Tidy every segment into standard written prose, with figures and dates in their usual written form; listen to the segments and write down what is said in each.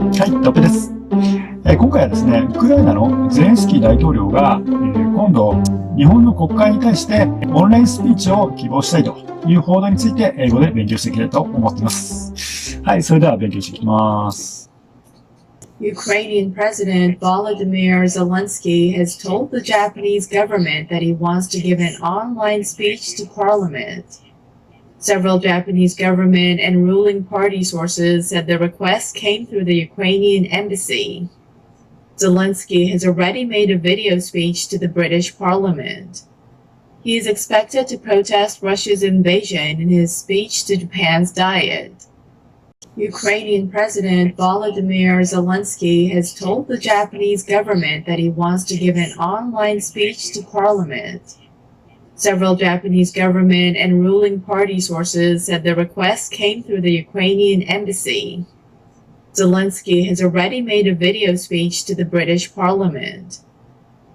はい、どっぺです。今回はですね、ウクライナのゼレンスキー大統領が、今度、日本の国会に対してオンラインスピーチを希望したいという報道について英語で勉強していきたいと思っています。はい、それでは勉強していきます。Ukrainian President Volodymyr Zelenskyy has told the Japanese government that he wants to give an online speech to parliament. Several Japanese government and ruling party sources said the request came through the Ukrainian embassy. Zelenskyy has already made a video speech to the British Parliament. He is expected to protest Russia's invasion in his speech to Japan's Diet. Ukrainian President Volodymyr Zelenskyy has told the Japanese government that he wants to give an online speech to parliament. Several Japanese government and ruling party sources said the request came through the Ukrainian embassy. Zelenskyy has already made a video speech to the British Parliament.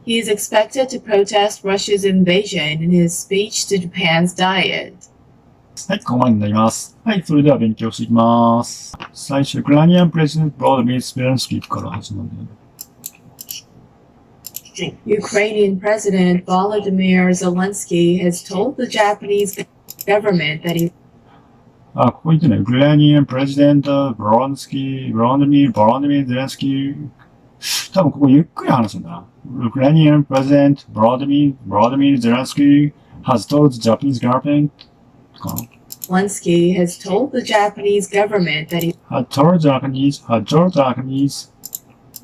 He is expected to protest Russia's invasion in his speech to Japan's Diet. はい、ここまでになります。はい、それでは勉強していきます。最初、Ukrainian President Volodymyr Zelenskyy から始まる。Ukrainian President Volodymyr Zelenskyy has told the Japanese government that he ここ言ってね、Ukrainian President Volodymyr Zelenskyy 多分ここゆっくり話すんだな。Ukrainian President Volodymyr Zelenskyy has told the Japanese government Zelenskyy has told the Japanese government that he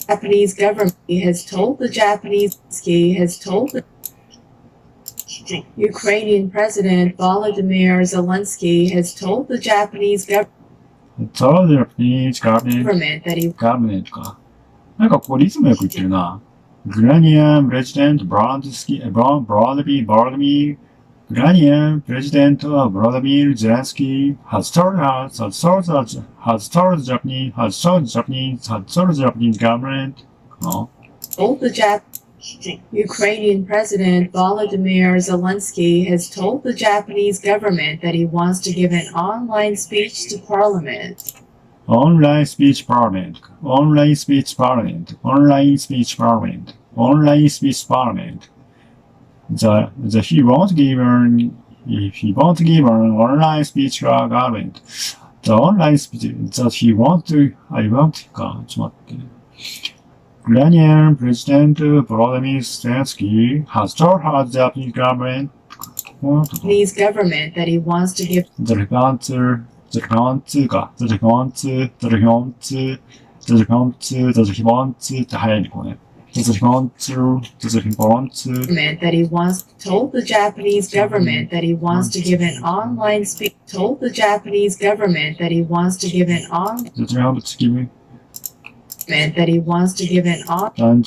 Japanese government has told the Japanese has told the Ukrainian President Volodymyr Zelenskyy has told the Japanese government that he か。なんかこうリズムよく言ってるな。Ukrainian President Ukrainian President Volodymyr Zelenskyy has told the Japanese government Ukrainian President Volodymyr Zelenskyy has told the Japanese government that he wants to give an online speech to parliament. Online speech parliament. He won't give an online speech to our government. The online speech that he wants to, Ukrainian President Volodymyr Zelenskyy has told the Japanese government that he wants to give that he wants told the Japanese government that he wants to give an online speech told the Japanese government that he wants to give an on that he wants to give an on that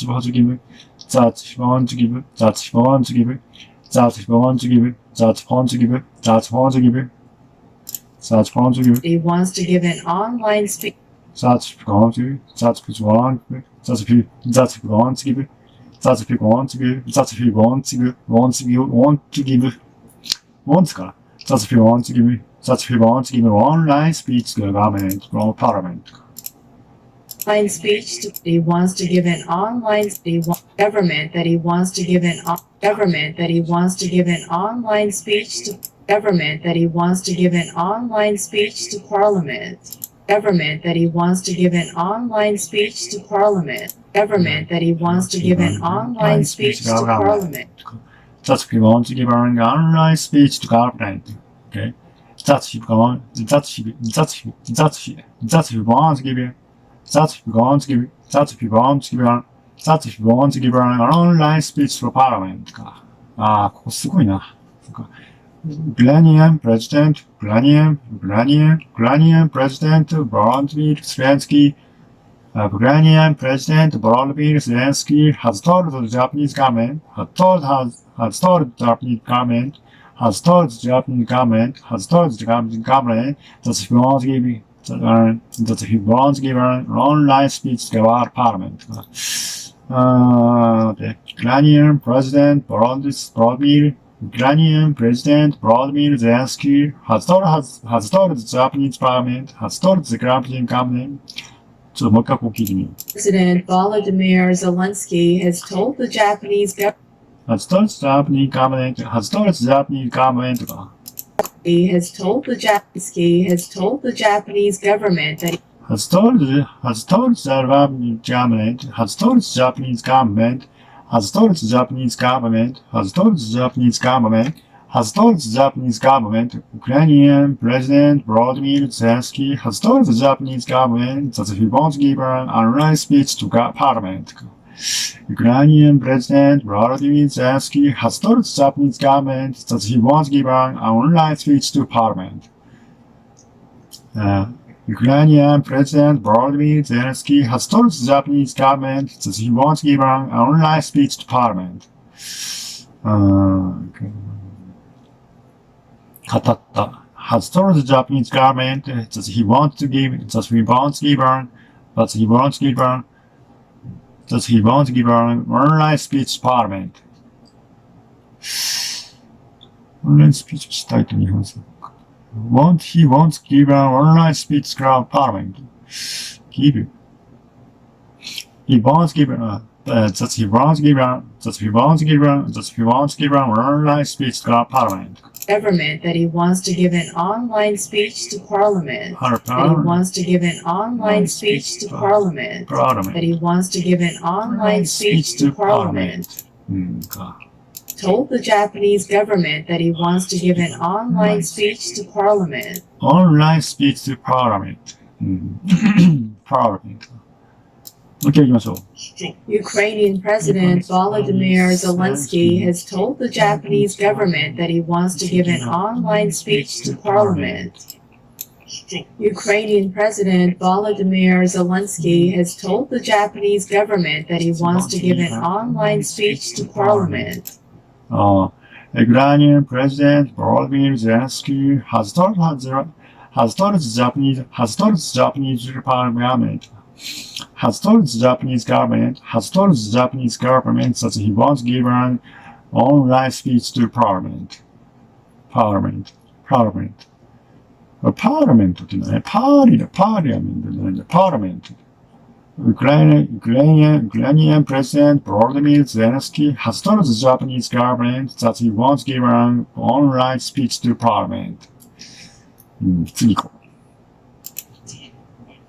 he wants to give an online speech online speech to the government from parliament. Speech to, he wants to give an online government that he wants to give an government that he wants to give an online speech to government that he wants to give an online speech to parliament. Government that he wants to give an online speech to parliament. Government that he wants to give an online speech to parliament. That he wants to give an online speech to government. Okay. That he wants to give an online speech to parliament か。ここすごいな。Ukrainian President Volodymyr Zelenskyy Ukrainian President Volodymyr Zelenskyy has told the Japanese government that he wants to give an online speech to the parliament. The Ukrainian President Volodymyr Zelenskyy has told the Japanese parliament, has told the Japanese government ちょっともう一回こう聞いてみよう。President Volodymyr Zelenskyy has told the Japanese government has told the Japanese government, has told the Japanese government か。has told the Japanese government that has told the Japanese government, has told the Japanese government, has told the Japanese government, has told the Japanese government, has told the Japanese government, Ukrainian President Volodymyr Zelenskyy has told the Japanese government that he wants to give an online speech to Parliament. Ukrainian President Volodymyr Zelenskyy has told the Japanese government that he wants to give an online speech to Parliament. Ukrainian President Volodymyr Zelenskyy has told the Japanese government that he wants to give an online speech to Parliament. 語った。has told the Japanese government that he wants to give an online speech to Parliament. オンラインスピーチをしたいと日本政府。He wants to give an online speech to Parliament. Give. He wants to give an online speech to Parliament. government that he wants to give an online speech to Parliament. That he wants to give an online speech to Parliament. That he wants to give an online speech to Parliament. Told the Japanese government that he wants to give an online speech to Parliament. Online speech to Parliament. Parliament. OK 行きましょう。Ukrainian President Volodymyr Zelenskyy has told the Japanese government that he wants to give an online speech to Parliament. Ukrainian President Volodymyr Zelenskyy has told the Japanese government that he wants to give an online speech to Parliament. Ukrainian President Volodymyr Zelenskyy has told the Japanese Parliament. Has told the Japanese government that he wants to give an online speech to Parliament. Parliament っていうのはね、パーリアメントじゃないんだ、Parliament. Ukrainian President Volodymyr Zelenskyy has told the Japanese government that he wants to give an online speech to Parliament. 次行こう。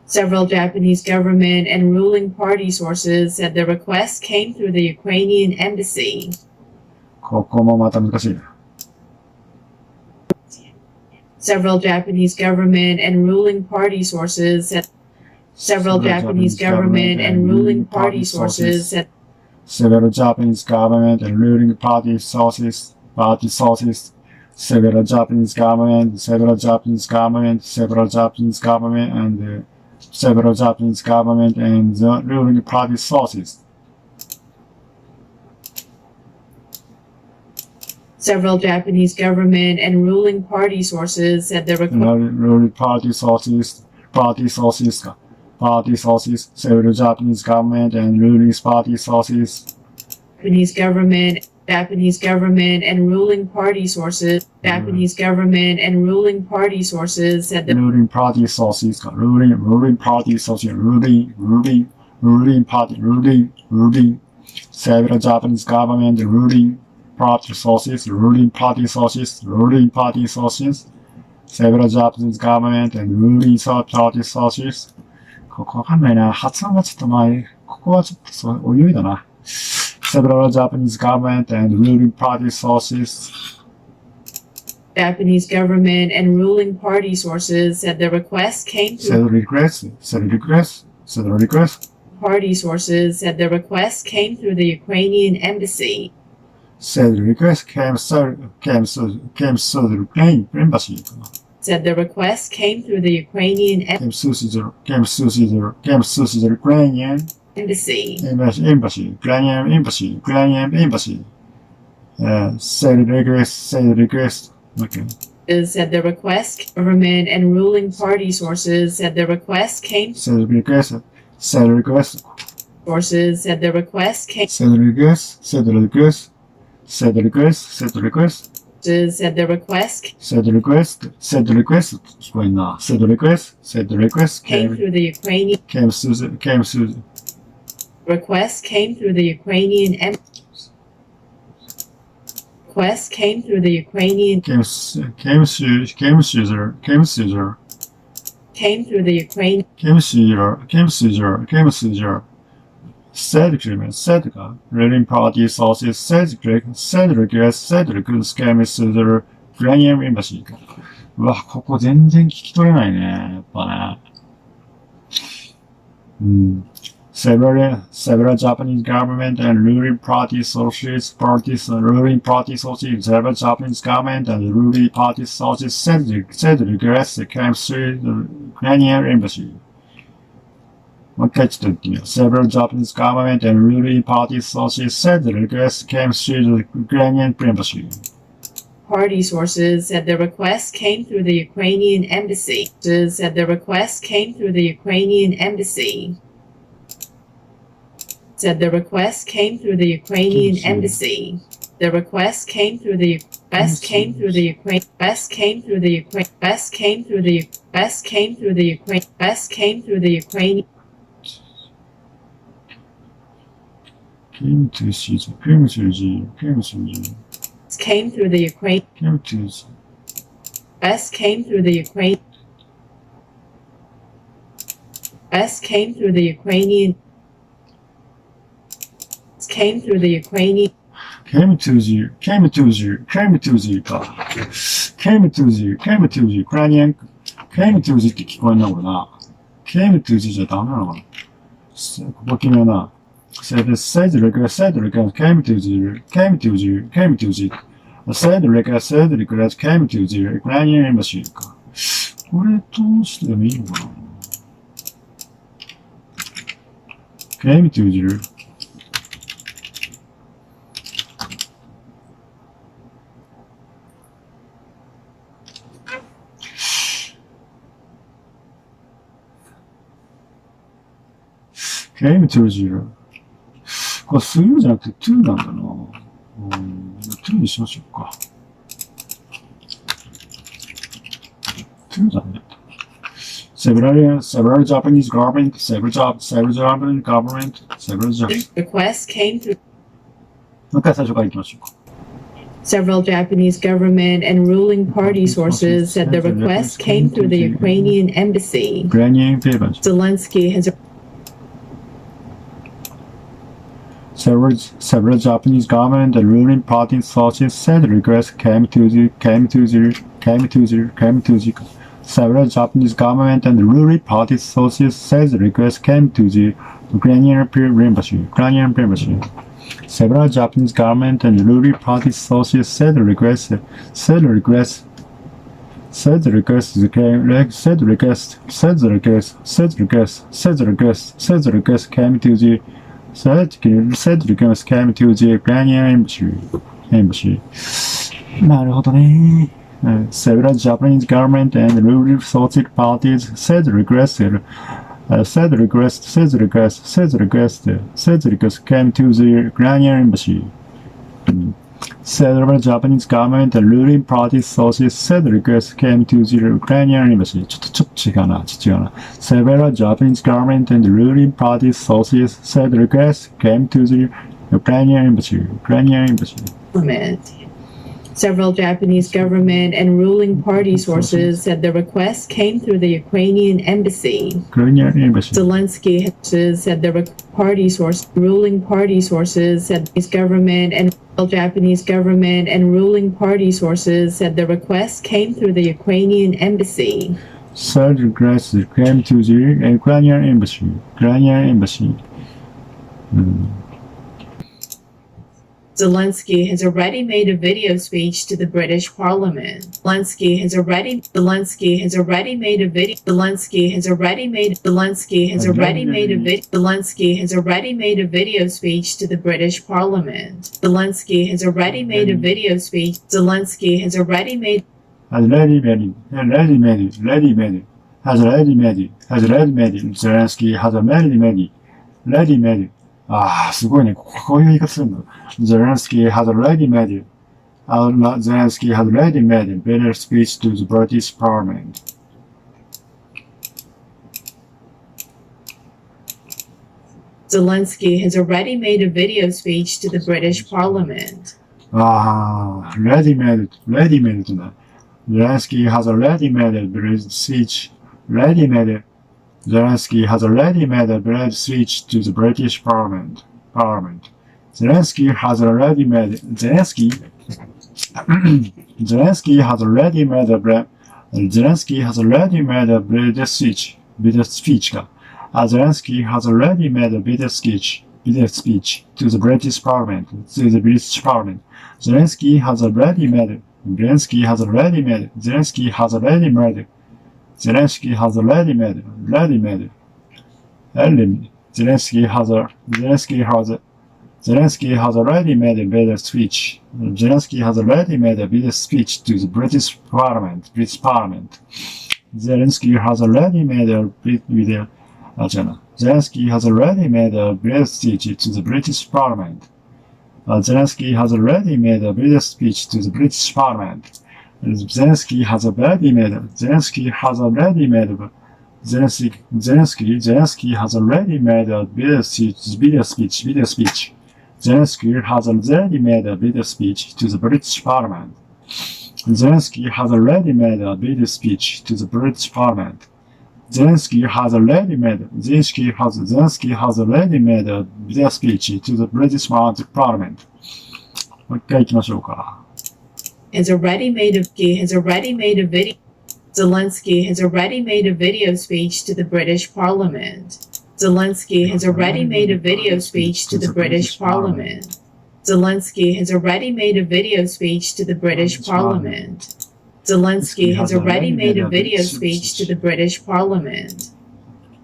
Several Japanese government and ruling party sources said the request came through the Ukrainian embassy. ここもまた難しいな。Several Japanese government and ruling party sources said Several Japanese government and ruling party sources said Several Japanese government and ruling party sources several Japanese government and the ruling party sources. Several Japanese government and ruling party sources said the ruling party sources, several Japanese government and ruling party sources. Japanese government and ruling party sources. Japanese government and ruling party sources said the ruling party sources. Ruling party sources. Several Japanese government and ruling party sources. Several Japanese government and ruling party sources. ここわかんないな。発音がちょっと前。ここはちょっとそう泳いだな。Several Japanese government and ruling party sources. Japanese government and ruling party sources said the request came through party sources said the request came through the Ukrainian embassy. Said the request came through the Ukrainian embassy. Said the request came through the Ukrainian embassy. Said the request. Okay. Said the request. Government and ruling party sources said the request came. Said the request. Sources said the request came. Said the request. said the request said request 聞こえんな。said request came through the Ukrainian came through request came through the Ukrainian request came through the Ukrainian came through the Ukrainian said ruling party sources said request came through the Ukrainian embassy うわ、ここ全然聞き取れないね。やっぱね。Several Japanese government and ruling party sources, several Japanese government and ruling party sources said request came through the Ukrainian embassy. もう一回ちょっと言ってみよう。Several Japanese government and ruling party sources said the request came through the Ukrainian embassy. Party sources said the request came through the Ukrainian embassy. Said the request came through the Ukrainian embassy. Said the request came through the Ukrainian embassy. The request came through the best came through the Ukraine best came through the Ukraine best came through the best came through the Ukraine best came through the Ukraine Came to see the came through the came through the Ukraine came to best came through the Ukraine best came through the Ukrainian came through the Ukrainian came to the came to the came to the か came to the came to the Ukrainian came to the って聞こえんなこれな came to the じゃダメなのかなここ決めようなsaid request came to the came to the came to the said request came to the Ukrainian embassy かこれ通してでもいいのかな came to the came to the これ3じゃなくて2なんだな。2にしましょうか。2だね。Several Japanese government, several Japanese government, several Japanese request came through もう一回最初から行きましょうか。Several Japanese government and ruling party sources said the request came through the Ukrainian embassy. Ukrainian paper. Zelenskyy has Several Japanese government and ruling party sources said the request came to the several Japanese government and ruling party sources said the request came to the Ukrainian embassy. Several Japanese government and ruling party sources said the request came to the said request came to the Ukrainian embassy. なるほどね。Several Japanese government and ruling parties said request came to the Ukrainian embassy. Several Japanese government and ruling party sources said request came to the Ukrainian embassy. ちょっと違うな。Several Japanese government and ruling party sources said request came to the Ukrainian embassy. Several Japanese government and ruling party sources said the request came through the Ukrainian embassy. Zelenskyy said the ruling party sources said his government and Japanese government and ruling party sources said the request came through the Ukrainian embassy. Said request came to the Ukrainian embassy. Zelenskyy has already made a video speech to the British Parliament. Zelenskyy has already made a video speech to the British Parliament. Zelenskyy has already made a video speech. Zelenskyy has already made Zelenskyy has already made ああ、すごいね。こういう言い方するんだ。Zelenskyy has already made Zelensky has already made a better speech to the British Parliament. Zelensky has already made a video speech to the British Parliament. Ready-made ってね。Zelensky has already made a better speech. Zelensky has already made a better speech to the British Parliament. Zelensky has already made a better speech to the British Parliament. Zelensky has already made a better speech. Zelensky has already made a better speech to the British Parliament. Zelensky has already made a Zelensky has already made a better speech to the British Parliament. Zelensky has already made a better speech to the British Parliament. Zelensky has already made a better speech to the British Parliament. Zelensky has already made a better speech to the British Parliament. Zelensky has already made a better speech to the British Parliament. もう一回行きましょうか。Zelensky has already made a video speech to the British Parliament. Zelensky has already made a video speech to the British Parliament. Zelensky has already made a video speech to the British Parliament. Zelensky has already made a video speech to the British Parliament.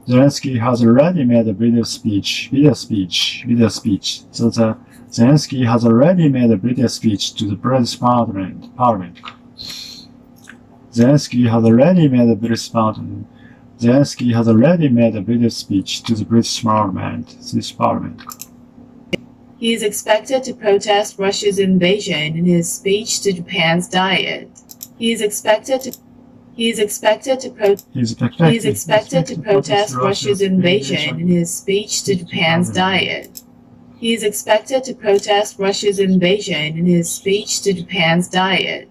Zelensky has already made a video speech. So Zelensky has already made a video speech to the British Parliament. Zelensky has already made a video speech to the British Parliament. He is expected to protest Russia's invasion in his speech to Japan's Diet. He is expected to protest Russia's invasion in his speech to Japan's Diet. He is expected to protest Russia's invasion in his speech to Japan's Diet.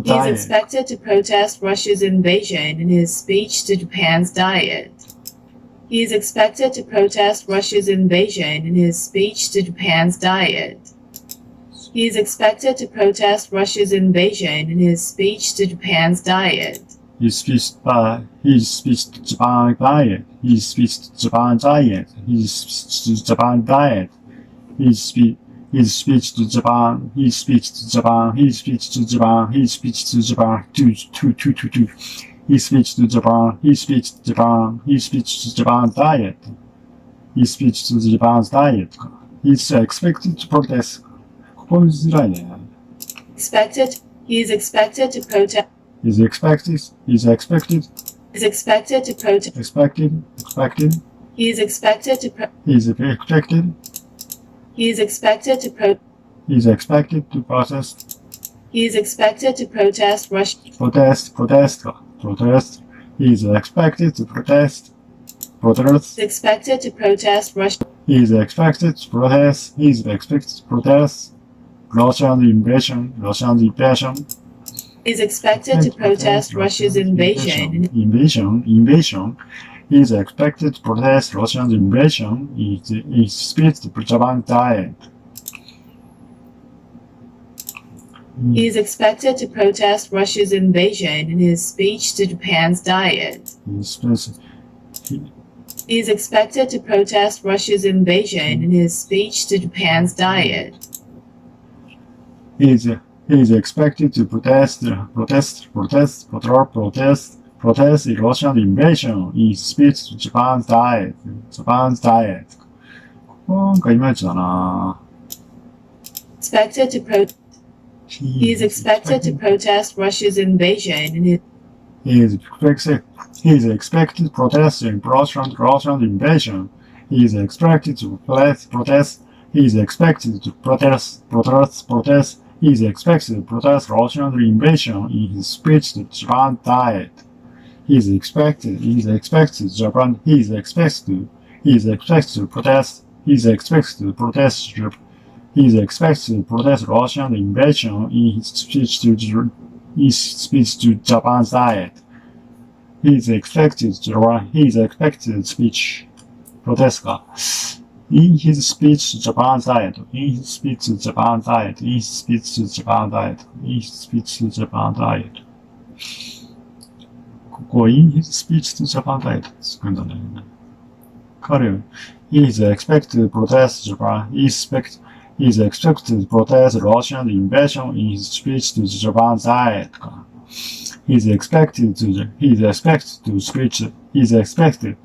He is expected to protest Russia's invasion in his speech to Japan's Diet. He is expected to protest Russia's invasion in his speech to Japan's Diet. He is expected to protest Russia's invasion in his speech to Japan's Diet. His speech to Japan Diet. His speech to Japan Diet. His speech to Japan Diet. His speech to Japan. His speech to Japan. His speech to Japan. His speech to Japan. His speech to Japan. His speech to Japan. His speech to Japan Diet. His speech to Japan's Diet. He's expected to protest. ここ見づらいね。He is expected to protest. Is expected. He is expected to protest. Expected. He is expected to He is expected. He is expected to He is expected to protest. He is expected to protest Russia. Protest. He is expected to protest. Is expected to protest Russia. He is expected to protest. Russian invasion. Is expected to protest Russia's invasion. Invasion. He is expected to protest Russian invasion in his speech to Japan Diet. He is expected to protest Russia's invasion in his speech to Japan's Diet. He is expected to protest Russia's invasion in his speech to Japan's Diet. He is expected to protest Russian invasion in his speech to Japan's Diet. なんかいまいちだな。He is expected to protest Russia's invasion in his. He is expected to protest Russian invasion. He is expected to protest. He is expected to protest He is expected to protest Russian invasion in his speech to Japan diet. He is expected to protest Russian invasion in his speech to Japan diet. He is expected speech protest か。In his speech to Japan diet. In his speech to Japan diet. In his speech to Japan diet. In his speech to Japan diet. ここ、in his speech to Japan diet つくんだね。彼は、he is expected to protest Japan. He is expected to protest Russian invasion in his speech to Japan diet か。He is expected to protest, he is expected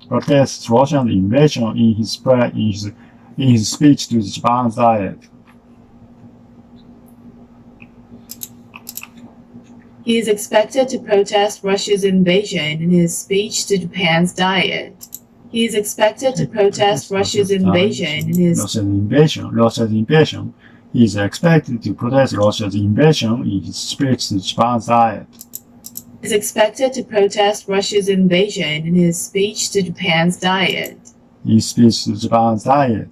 protest Russian invasion in his speech to Japan diet. He is expected to protest Russia's invasion in his speech to Japan's diet. He is expected to protest Russia's invasion in his Russia's invasion. He is expected to protest Russia's invasion in his speech to Japan's diet. Is expected to protest Russia's invasion in his speech to Japan's diet. In speech to Japan's diet.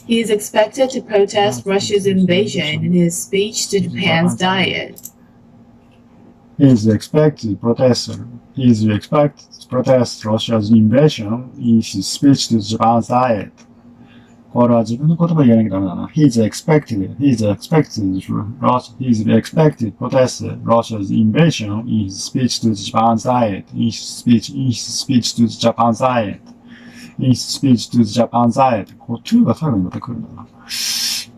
He is expected to protest Russia's invasion in his speech to Japan's diet. He is expected to protest Russia's invasion in his speech to Japan's diet. これは自分の言葉言わなきゃダメだな。He is expected to protest Russia's invasion in his speech to Japan's diet. In his speech to Japan's diet. In his speech to Japan's diet. こう、to が最後にまた来るんだな。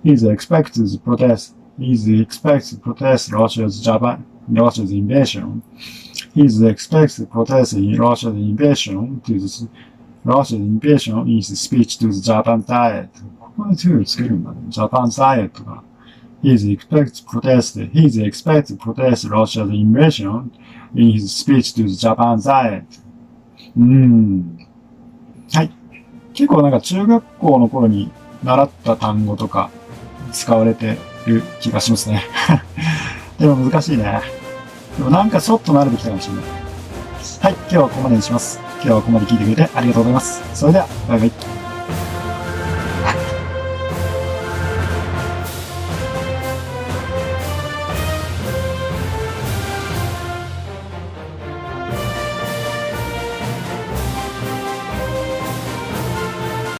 He is expected to protest Russia's invasion. He is expected to protest Russia's invasion in his speech to the Japan diet. ここで to つけるんだね。Japan diet とか。He is expected to protest Russia's invasion in his speech to the Japan diet. はい。結構なんか中学校の頃に習った単語とか使われてる気がしますね。でも難しいね。でもなんかちょっと慣れてきたかもしれない。はい。今日はここまでにします。今日はここまで聞いてくれてありがとうございます。それでは、バイバイ。